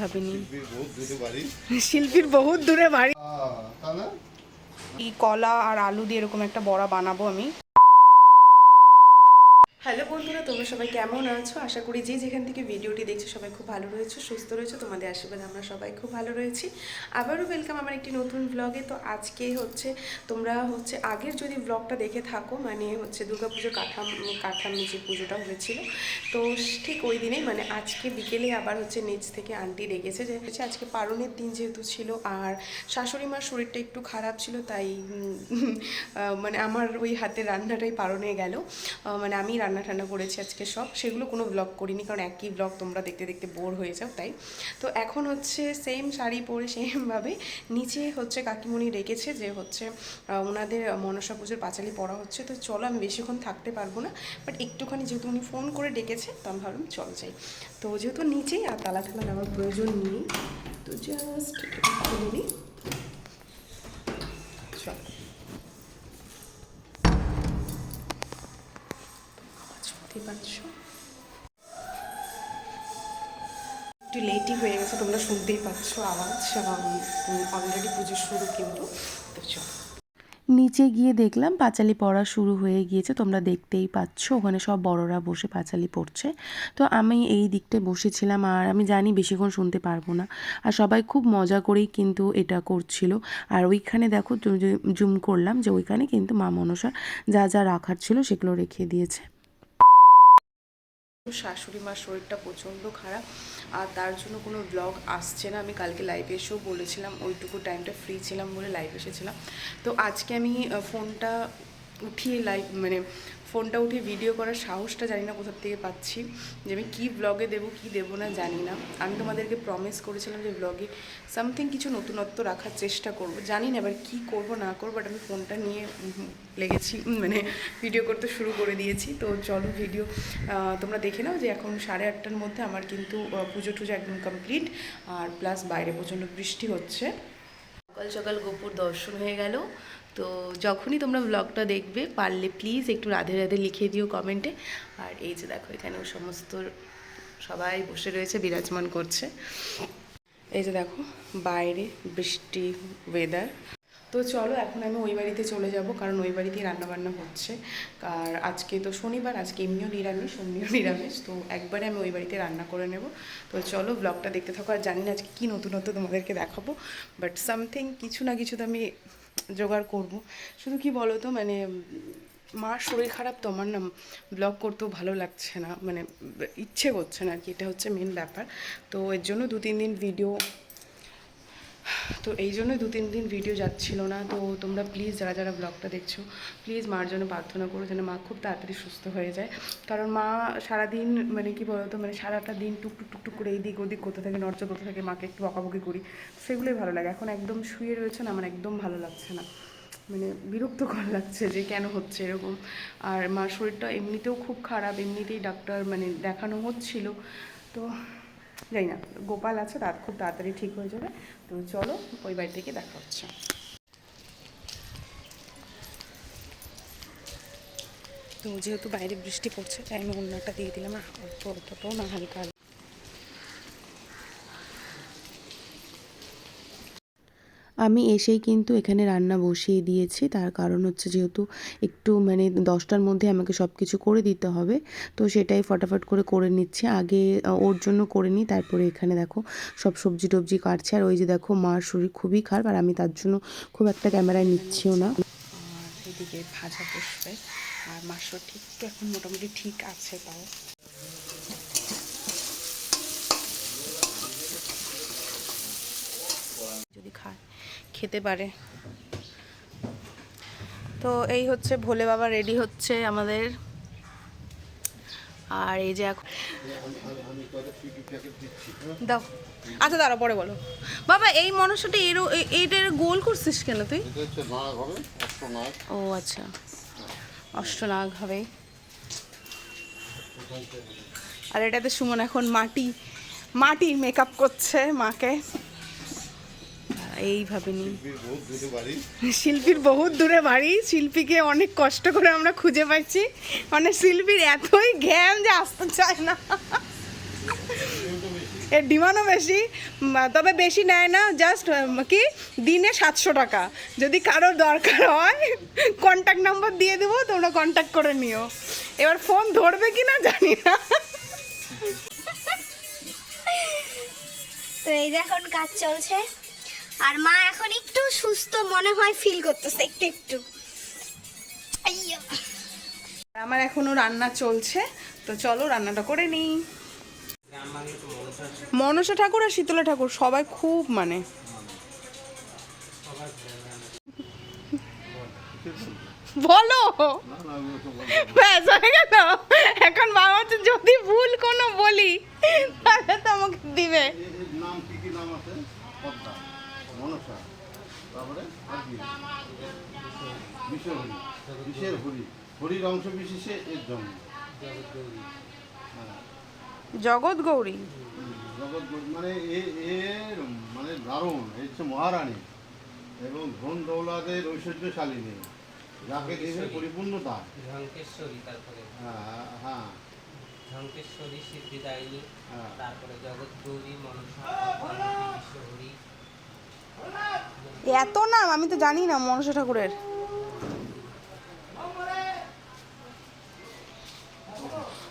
ভাবিনি শিল্পীর বহুত দূরে বাড়ি। এই কলা আর আলু দিয়ে এরকম একটা বড়া বানাবো আমি। হ্যালো বন্ধুরা, তোমরা সবাই কেমন আছো? আশা করি যে যেখান থেকে ভিডিওটি দেখছো সবাই খুব ভালো রয়েছে, সুস্থ রয়েছে। তোমাদের আশীর্বাদ আমরা সবাই খুব ভালো রয়েছি। আবারও ওয়েলকাম আমার একটি নতুন ব্লগে। তো আজকে হচ্ছে তোমরা আগের যদি ব্লগটা দেখে থাকো, মানে দুর্গাপুজোর কাঠাম যে পুজোটা হয়েছিল, তো ঠিক ওই দিনেই মানে আজকে বিকেলে আবার নিচ থেকে আন্টি ডেকেছে যে আজকে পারণের দিন যেহেতু ছিল, আর শাশুড়ি মার শরীরটা একটু খারাপ ছিল, তাই মানে আমার ওই হাতের রান্নাটাই পারণে গেল। মানে আমি রান্না ঠান্না করেছি আজকে সব, সেগুলো কোনো ব্লগ করিনি, কারণ একই ব্লগ তোমরা দেখতে দেখতে বোর হয়ে যাও। তাই তো এখন সেম শাড়ি পরে সেমভাবে নিচে কাকিমণি রেখেছে যে ওনাদের মনসা পুজোর পাঁচালি পড়া হচ্ছে। তো চলো, আমি বেশিক্ষণ থাকতে পারবো না, বাট একটুখানি যেহেতু উনি ফোন করে ডেকেছে তো আমি ভাবলাম চলো যাই। তো যেহেতু নিচেই আর তালা নেওয়ার প্রয়োজন নেই, তো জাস্ট খুলে নিই। চলো, একটু লেটই হয়ে গেছে, তোমরা শুনতেই পাচ্ছ আওয়াজ, অলরেডি পুজো শুরু কিন্তু। তো চলো, নিচে গিয়ে দেখলাম পাঁচালি পড়া শুরু হয়ে গিয়েছে, তোমরা দেখতেই পাচ্ছ ওখানে সব বড়রা বসে পাঁচালি পড়ছে। তো আমি এই দিকটায় বসেছিলাম, আর আমি জানি বেশিক্ষণ শুনতে পারবো না, আর সবাই খুব মজা করেই কিন্তু এটা করছিল। আর ওইখানে দেখো জুম করলাম যে ওইখানে কিন্তু মা মনসার যা যা রাখার ছিল সেগুলো রেখে দিয়েছে। শাশুড়ি মার শরীরটা প্রচণ্ড খারাপ, আর তার জন্য কোনো ব্লগ আসছে না। আমি কালকে লাইভে এসেও বলেছিলাম, ওইটুকু টাইমটা ফ্রি ছিলাম বলে লাইভ এসেছিলাম। তো আজকে আমি ফোনটা উঠিয়ে ফোনটা উঠিয়ে ভিডিও করার সাহসটা জানি না কোথা থেকে পাচ্ছি, যে আমি কী ব্লগে দেবো কী দেবো না জানি না। আমি তোমাদেরকে প্রমিস করেছিলাম যে ব্লগে সামথিং কিছু নতুনত্ব রাখার চেষ্টা করব, জানি না এবার কী করবো না করবো, বাট আমি ফোনটা নিয়ে লেগেছি, মানে ভিডিও করতে শুরু করে দিয়েছি। তো চলো ভিডিও তোমরা দেখে নাও যে এখন 8:30টার মধ্যে আমার কিন্তু পুজো টুজো একদম কমপ্লিট, আর প্লাস বাইরে প্রচণ্ড বৃষ্টি হচ্ছে। সকাল সকাল গোপুর দর্শন হয়ে গেল। তো যখনই তোমরা ব্লগটা দেখবে পারলে প্লিজ একটু রাধে রাধে লিখে দিও কমেন্টে। আর এই যে দেখো এখানেও সমস্ত সবাই বসে রয়েছে, বিরাজমান করছে। এই যে দেখো বাইরে বৃষ্টি ওয়েদার। তো চলো এখন আমি ওই বাড়িতে চলে যাব, কারণ ওই বাড়িতেই রান্নাবান্না হচ্ছে। আর আজকে তো শনিবার, আজকে এমনিও নিরামিষ, তো একবারে আমি ওই বাড়িতে রান্না করে নেব। তো চলো ব্লগটা দেখতে থাকো, আর জানি না আজকে কী নতুনত্ব তোমাদেরকে দেখাবো, বাট সামথিং কিছু না কিছু তো আমি জোগাড় করবো। শুধু কি বলো তো, মানে মার শরীর খারাপ, তো আমার না ব্লগ করতেও ভালো লাগছে না, মানে ইচ্ছে করছে না আর কি, এটা হচ্ছে মেন ব্যাপার। তো এর জন্য 2-3 দিন ভিডিও, তো এই জন্যই 2-3 দিন ভিডিও যাচ্ছিল না। তো তোমরা প্লিজ যারা যারা ব্লগটা দেখছো প্লিজ মার জন্য প্রার্থনা করো যেন মা খুব তাড়াতাড়ি সুস্থ হয়ে যায়। কারণ মা সারাদিন মানে কি বলতো, মানে সারাটা দিন টুকটুক টুকটুক করে এইদিক ওদিক করতে থাকে, নড়চড় করতে থাকে, মাকে একটু বকাবকি করি, সেগুলোই ভালো লাগে। এখন একদম শুয়ে রয়েছে না, আমার একদম ভালো লাগছে না, মানে বিরক্তকর লাগছে যে কেন হচ্ছে এরকম। আর মার শরীরটা এমনিতেও খুব খারাপ, এমনিতেই ডাক্তার মানে দেখানো হচ্ছিল। তো জানি না, গোপাল আছে, তার খুব তাড়াতাড়ি ঠিক হয়ে যাবে। তো চলো ওই বাড়ি থেকে দেখা হচ্ছে। তো যেহেতু বাইরে বৃষ্টি পড়ছে তাই আমি অন্যটা দিয়ে দিলাম, অতটাও না, হালকা। আমি এসেই কিন্তু এখানে রান্না বসিয়ে দিয়েছি, তার কারণ যেহেতু একটু মানে 10টার মধ্যে আমাকে সব কিছু করে দিতে হবে, তো সেটাই ফটাফট করে নিচ্ছি। আগে ওর জন্য করে নিই, তারপরে এখানে দেখো সব সবজি টবজি কাটছে। আর ওই যে দেখো মার শরীর খুবই খারাপ, আর আমি তার জন্য খুব একটা ক্যামেরায় নিচ্ছিও না। আর এদিকে ভাজা বসবে, আর মার শরীর ঠিক তো এখন মোটামুটি ঠিক আছে, তাও যদি খেতে পারে। তো এই ভোলে বাবা রেডি হচ্ছে আমাদের। আর এই যে এখন দাও, আচ্ছা দাঁড়া পরে বলো। বাবা এই মনসাটা এইটা গোল করছিস কেন তুই? ও আচ্ছা, অষ্টনাগ হবে। আর এটাতে সুমন এখন মাটির মেকআপ করছে মাকে। এইভাবে নি শিল্পীর বহুত দূরে বাড়ি, শিল্পীকে অনেক কষ্ট করে আমরা খুঁজে পাচ্ছি, মানে শিল্পীর এতই জ্ঞান যে আসতে চায় না। এর ডিমান্ডও বেশি, তবে বেশি নেয় না, জাস্ট কি দিনে 700 টাকা। যদি কারোর দরকার হয় কন্ট্যাক্ট নাম্বার দিয়ে দেবো, তোমরা কন্ট্যাক্ট করে নিও। এবার ফোন ধরবে কি না জানি না। তো এই যে এখন কাজ চলছে, আর মা এখন একটু সুস্থ মনে হয় ফিল করতেছে একটু একটু। আইয়ো। আমার এখনো রান্না চলছে, তো চলো রান্নাটা করে নিই। মনসা ঠাকুর আর শীতলা ঠাকুর সবাই খুব মানে বলো, ব্যাস হয়ে গেল। এখন মা হচ্ছে যদি ভুল কোনো বলি তাহলে তো আমাকে দিবে। নাম কি নাম আছে? পদ্মা, মনসা, তারপরে আর কি? বিশ্বহরি, বিশের হরি, হরির অংশ বিশেষে এর জন্ম। জগৎ গৌরী। জগৎ মানে এর মানে দারুণ, এর হচ্ছে মহারানী এবং ধন দৌলাদের ঐশ্বর্যশালিনী, যাকে দেহের পরিপূর্ণতা। ঝঙ্কেশ্বরী, তারপরে হ্যাঁ হ্যাঁ, ঝঙ্কেশ্বরী সিদ্ধিদায়িনী, তারপরে জগৎগৌরী, মনসা, বিশ্বহরি। এত নাম আমি তো জানি না মনসা ঠাকুরের।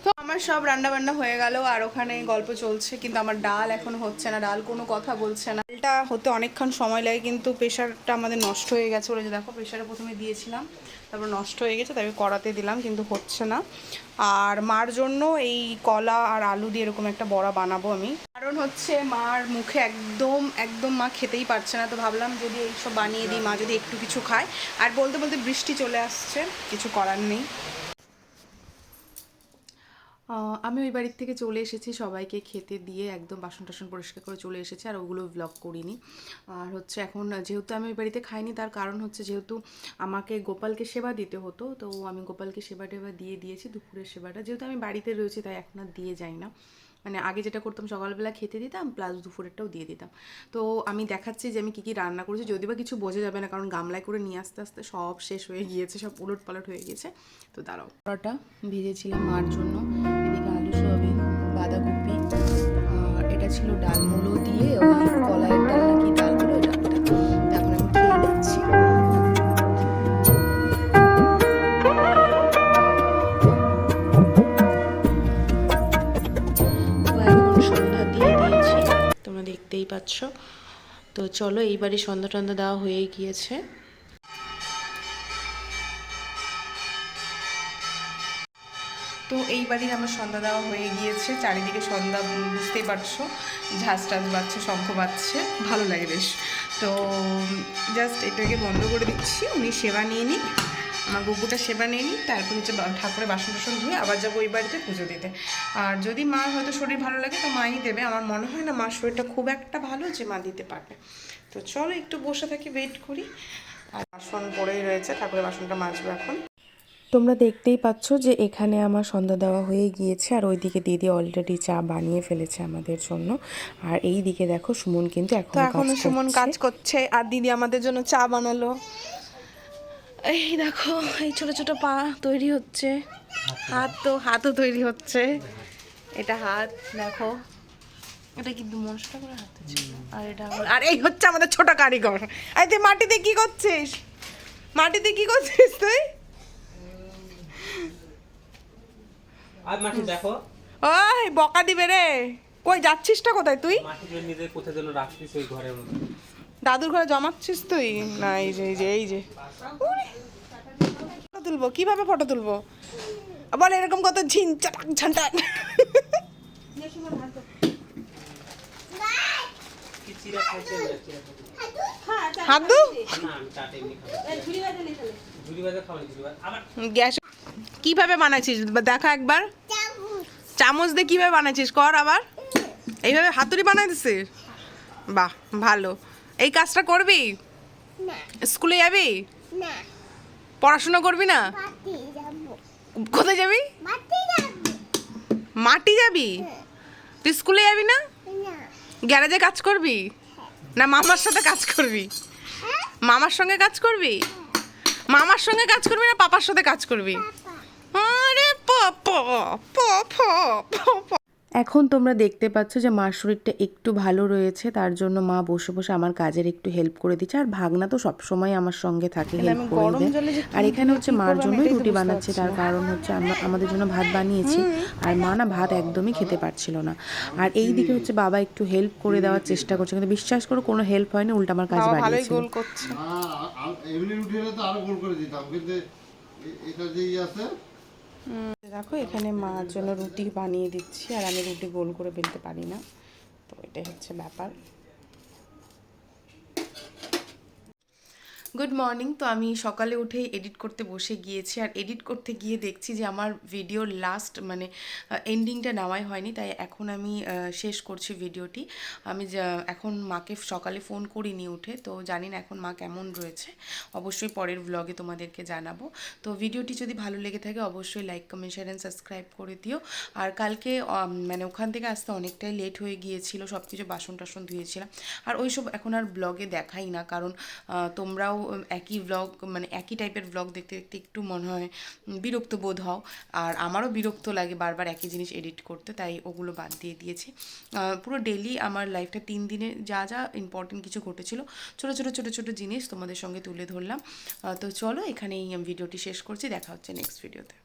তো আমার সব রান্না বান্না হয়ে গেল, আর ওখানে গল্প চলছে, কিন্তু আমার ডাল এখনো হচ্ছে না, ডাল কোনো কথা বলছে না। ডালটা হতে অনেকক্ষণ সময় লাগে, কিন্তু প্রেশারটা আমাদের নষ্ট হয়ে গেছে। ওরা যে দেখো প্রেশারে প্রথমে দিয়েছিলাম, তারপর নষ্ট হয়ে গেছে, তারপর কড়াতে দিলাম, কিন্তু হচ্ছে না। আর মার জন্য এই কলা আর আলু দিয়ে এরকম একটা বড়া বানাবো আমি, কারণ হচ্ছে মার মুখে একদম একদম মা খেতেই পারছে না। তো ভাবলাম যদি এইসব বানিয়ে দিই, মা যদি একটু কিছু খায়। আর বলতে বলতে বৃষ্টি চলে আসছে, কিছু করার নেই। আমি ওই বাড়ির থেকে চলে এসেছি, সবাইকে খেতে দিয়ে একদম বাসন টাসন পরিষ্কার করে চলে এসেছি, আর ওগুলো ব্লগ করিনি। আর হচ্ছে এখন যেহেতু আমি ওই বাড়িতে খাইনি, তার কারণ হচ্ছে যেহেতু আমাকে গোপালকে সেবা দিতে হতো, তো আমি গোপালকে সেবা টেবা দিয়ে দিয়েছি। দুপুরের সেবাটা যেহেতু আমি বাড়িতে রয়েছি, তাই এখন আর দিয়ে যাই না। মানে আগে যেটা করতাম, সকালবেলা খেতে দিতাম, প্লাস দুপুরেরটাও দিয়ে দিতাম। তো আমি দেখাচ্ছি যে আমি কী কী রান্না করেছি, যদি বা কিছু বোঝা যাবে না, কারণ গামলায় করে নিয়ে আসতে আসতে সব শেষ হয়ে গিয়েছে, সব উলট পালট হয়ে গিয়েছে। তো দাঁড়াও, পরোটা ভিজেছিলাম মার জন্য, এদিকে আলু সয়াবিন বাঁধাকপি, আর এটা ছিল ডাল মুলো দিয়ে ওই কলাইয়ের ডাল নাকি ডাল বলে ওই ডালটা। এখন আমি খেয়ে নিচ্ছি। সন্ধ্যা দিয়ে দিয়েছি, তোমরা দেখতেই পাচ্ছ। তো চলো, এইবারই সন্ধ্যা টন্ধ্যা দেওয়া হয়ে গিয়েছে। তো এইবারই আমার সন্ধ্যা দেওয়া হয়ে গিয়েছে, চারিদিকে সন্ধ্যা বুঝতেই পারছো, ঝাঁজ টাজ বাজছে, শঙ্খ বাজছে, ভালো লাগে বেশ। তো জাস্ট এটাকে বন্ধ করে দিচ্ছি, উনি সেবা নিয়ে নিই, আমার গুগুটা সেবা নিয়ে নিই, তারপর হচ্ছে ঠাকুরের বাসন টাসন ধুয়ে আবার যাবো ওই বাড়িতে পুজো দিতে। আর যদি মার হয়তো শরীর ভালো লাগে তো মাই দেবে, আমার মনে হয় না মার শরীরটা খুব একটা ভালো যে মা দিতে পারবে। তো চলো একটু বসে থাকি, ওয়েট করি। আর বাসন পড়েই রয়েছে, ঠাকুরের বাসনটা মাজবো এখন। তোমরা দেখতেই পাচ্ছ যে এখানে আমার সন্ধ্যা দেওয়া হয়ে গিয়েছে, আর ওইদিকে দিদি অলরেডি চা বানিয়ে ফেলেছে আমাদের জন্য। আর এই দিকে দেখো সুমন কিন্তু এখনো সুমন কাজ করছে, আর দিদি আমাদের জন্য চা বানালো। এই দেখো, এই ছোট ছোট পা তৈরি হচ্ছে, হাতও তৈরি হচ্ছে। এটা হাত দেখো, এটা কিন্তু মনসা করে হাতে ছিল, আর এটা আর এই হচ্ছে আমাদের ছোট কারিগর। এই তুই মাটিতে কি করছিস? মাটিতে কি করছিস তুই? আর মাটি দেখো, ওই বকা দিবে রে। কই যাচ্ছিসটা কোথায় তুই? মাটিগুলো নিজের কোথায় যেন রাখছিস ওই ঘরের মধ্যে। দাদুর ঘরে জমাচ্ছিস তুই? না এই যে এই যে ফটো তুলবো, কিভাবে ফটো তুলবো বল? এরকম কত ঝিন চাটাক ঝান্টাক। কি চিরা খাইছে না চিরা খাইছে? হাত দু না আমি চাট এমনি খাবো। ঝুড়ি ভাজা খাওয়া ঝুড়ি ভাজা আবার গ্যাস কিভাবে বানাইছিস দেখা একবার, চামচ দিয়ে কিভাবে বানাইছিস কর আবার। এইভাবে হাতুড়ি বানাই দিছিস? বাহ ভালো। এই কাজটা করবি? স্কুলে যাবি? পড়াশোনা করবি না? কোথায় যাবি? মাটি যাবি? তুই স্কুলে যাবি না? গ্যারেজে কাজ করবি না মামার সাথে কাজ করবি? মামার সঙ্গে কাজ করবি? মামার সঙ্গে কাজ করবি না পাপার সাথে কাজ করবি? আরে এখন তোমরা দেখতে পাচ্ছ যে মার শরীরটা একটু ভালো রয়েছে, তার জন্য মা বসে বসে আমার কাজের একটু হেল্প করে দিচ্ছে। আর ভাগনা তো সবসময় আমার সঙ্গে থাকে, হেল্প করে দেয়। আর এখানে হচ্ছে মার জন্যই রুটি বানাচ্ছি, তার কারণ হচ্ছে আমরা আমাদের জন্য ভাত বানিয়েছি, আর মা না ভাত একদমই খেতে পারছিল না। আর এই দিকে হচ্ছে বাবা একটু হেল্প করে দেওয়ার চেষ্টা করছে, কিন্তু বিশ্বাস করো কোনো হেল্প হয়নি, উল্টা আমার কাজ বাড়িয়েছিল। এমনি রুটি হলে তো আরো গোল করে দিতাম, কিন্তু এটা যে আছে। দেখো এখানে মার জন্য রুটি বানিয়ে দিচ্ছি, আর আমি রুটি গোল করে বেলতে পারি না, তো এটাই হচ্ছে ব্যাপার। Good morning. তো আমি সকালে উঠেই এডিট করতে বসে গিয়েছি, আর এডিট করতে গিয়ে দেখছি যে আমার ভিডিওর লাস্ট মানে এন্ডিংটা নেওয়াই হয়নি, তাই এখন আমি শেষ করছি ভিডিওটি। আমি এখন মাকে সকালে ফোন করিনি উঠে, তো জানি না এখন মা কেমন রয়েছে, অবশ্যই পরের ব্লগে তোমাদেরকে জানাবো। তো ভিডিওটি যদি ভালো লেগে থাকে অবশ্যই like, comment, share and subscribe করে দিও। আর কালকে মানে ওখান থেকে আসতে অনেকটাই লেট হয়ে গিয়েছিল, সব কিছু বাসন টাসন ধুয়েছিলাম, আর ওইসব এখন আর ব্লগে দেখাই না, কারণ তোমরাও একই ব্লগ মানে একই টাইপের ব্লগ দেখতে দেখতে একটু মনে হয় বিরক্ত বোধ হও, আর আমারও বিরক্ত লাগে বারবার একই জিনিস এডিট করতে, তাই ওগুলো বাদ দিয়ে দিয়েছি। পুরো ডেলি আমার লাইফটা 3 দিনে যা যা ইম্পর্টেন্ট কিছু ঘটেছিল, ছোটো ছোটো ছোটো ছোটো জিনিস তোমাদের সঙ্গে তুলে ধরলাম। তো চলো এখানেই ভিডিওটি শেষ করছি, দেখা হচ্ছে নেক্সট ভিডিওতে।